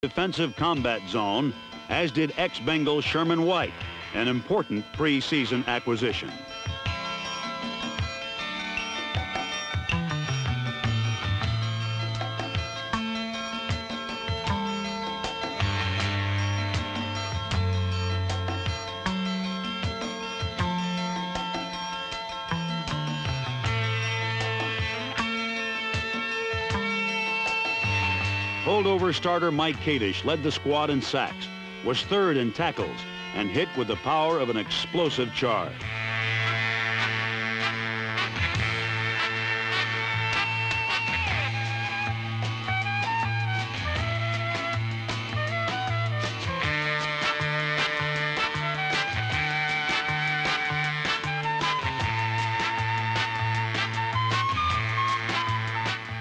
defensive combat zone, as did ex-Bengal Sherman White, an important pre-season acquisition. Holdover starter Mike Kadish led the squad in sacks, was third in tackles, and hit with the power of an explosive charge.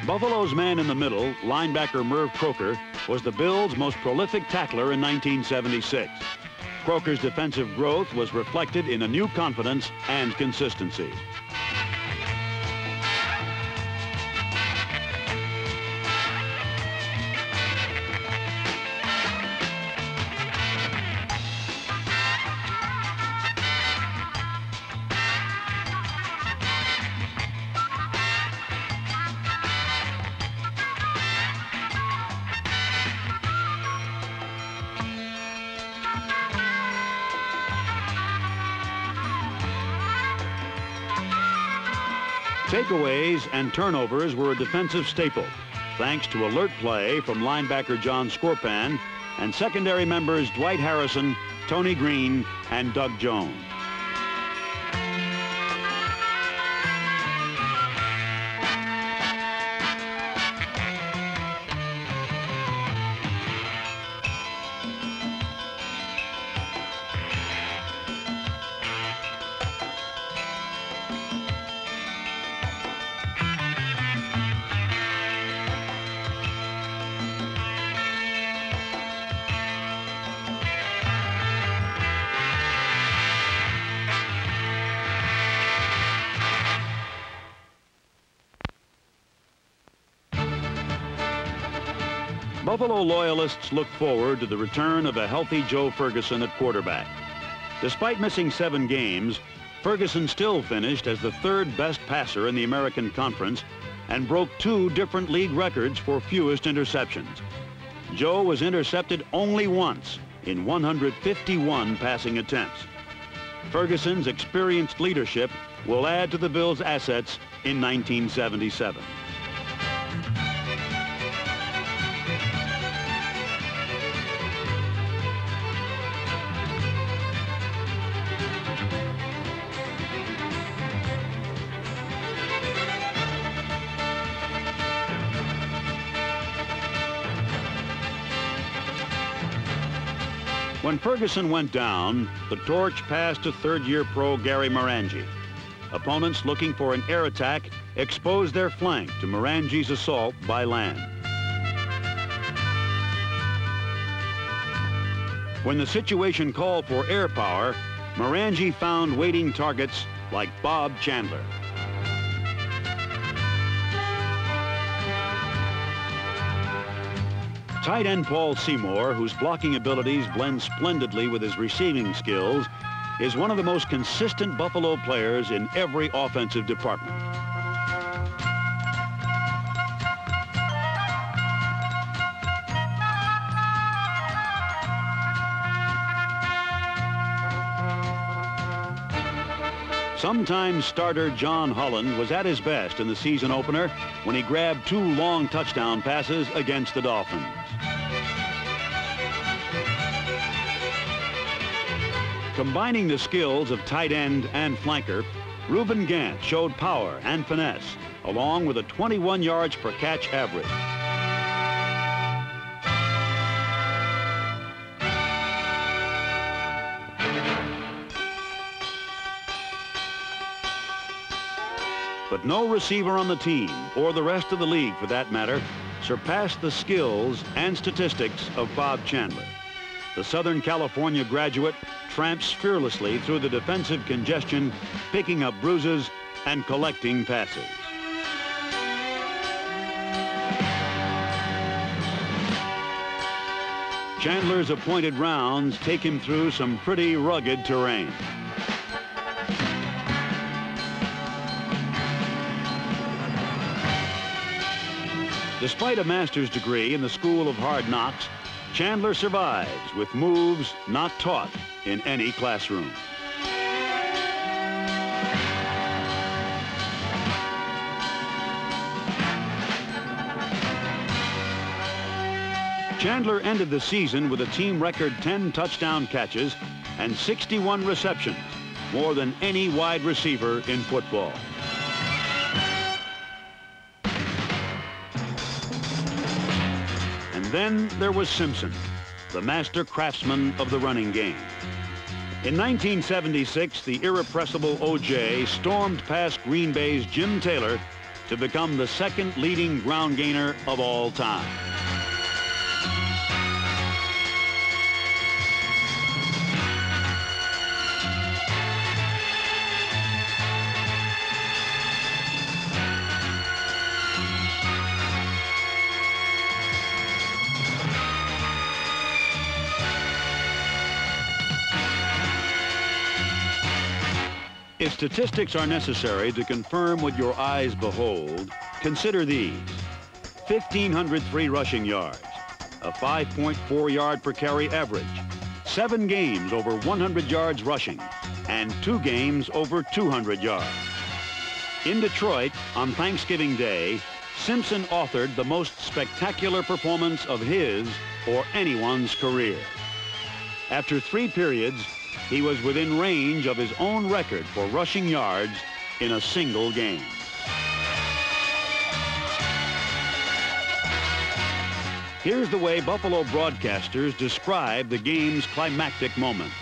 Buffalo's man in the middle, linebacker Merv Croker, was the Bills' most prolific tackler in 1976. Croker's defensive growth was reflected in a new confidence and consistency. Takeaways and turnovers were a defensive staple, thanks to alert play from linebacker John Scorpan and secondary members Dwight Harrison, Tony Green, and Doug Jones. Buffalo loyalists look forward to the return of a healthy Joe Ferguson at quarterback. Despite missing 7 games, Ferguson still finished as the 3rd best passer in the American Conference and broke 2 different league records for fewest interceptions. Joe was intercepted only once in 151 passing attempts. Ferguson's experienced leadership will add to the Bills' assets in 1977. When Ferguson went down, the torch passed to 3rd-year pro Gary Morangi. Opponents looking for an air attack exposed their flank to Morangi's assault by land. When the situation called for air power, Morangi found waiting targets like Bob Chandler. Tight end Paul Seymour, whose blocking abilities blend splendidly with his receiving skills, is one of the most consistent Buffalo players in every offensive department. Sometime starter John Holland was at his best in the season opener when he grabbed 2 long touchdown passes against the Dolphins. Combining the skills of tight end and flanker, Reuben Gant showed power and finesse, along with a 21 yards per catch average. But no receiver on the team, or the rest of the league for that matter, surpassed the skills and statistics of Bob Chandler. The Southern California graduate tramps fearlessly through the defensive congestion, picking up bruises and collecting passes. Chandler's appointed rounds take him through some pretty rugged terrain. Despite a master's degree in the School of Hard Knocks, Chandler survives with moves not taught in any classroom. Chandler ended the season with a team record 10 touchdown catches and 61 receptions, more than any wide receiver in football. And then there was Simpson, the master craftsman of the running game. In 1976, the irrepressible O.J. stormed past Green Bay's Jim Taylor to become the second leading ground gainer of all time. If statistics are necessary to confirm what your eyes behold, consider these: 1,503 rushing yards, a 5.4 yard per carry average, 7 games over 100 yards rushing, and 2 games over 200 yards. In Detroit, on Thanksgiving Day, Simpson authored the most spectacular performance of his or anyone's career. After 3 periods, he was within range of his own record for rushing yards in a single game. Here's the way Buffalo broadcasters describe the game's climactic moments.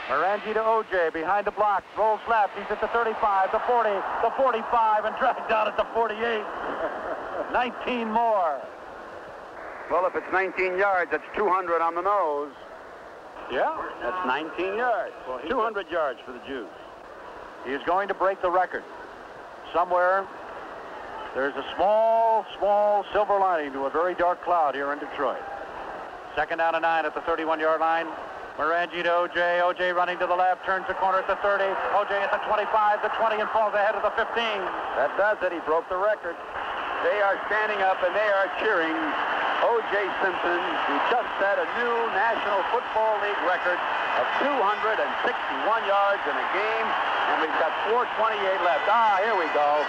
Morangi to O.J. behind the block, rolls left, he's at the 35, the 40, the 45, and dragged down at the 48. 19 more. Well, if it's 19 yards, that's 200 on the nose. Yeah, That's 19 yards. Well, 200 yards for the Jews. he is going to break the record. Somewhere, there's a small silver lining to a very dark cloud here in Detroit. Second down and 9 at the 31-yard line. Morangi to O.J. O.J. running to the left, turns the corner at the 30. O.J. at the 25, the 20, and falls ahead of the 15. That does it. He broke the record. They are standing up and they are cheering O.J. Simpson, who just set a new National Football League record of 261 yards in a game, and we've got 4:28 left. Here we go.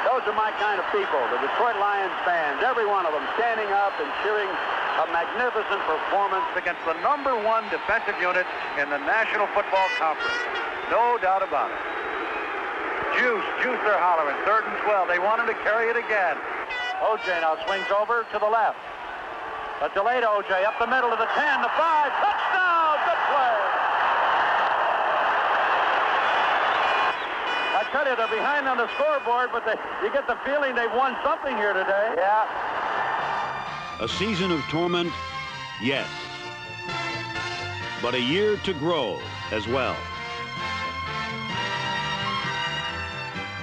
Those are my kind of people, the Detroit Lions fans, every one of them standing up and cheering a magnificent performance against the #1 defensive unit in the National Football Conference. No doubt about it. Juice, they're hollering. 3rd and 12. They want him to carry it again. O.J. now swings over to the left. A delayed O.J. up the middle of the 10, the 5, touchdown! Good play! I tell you, they're behind on the scoreboard, but you get the feeling they've won something here today. Yeah. A season of torment, yes, but a year to grow as well.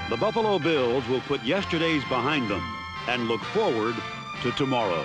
The Buffalo Bills will put yesterday's behind them and look forward to tomorrow.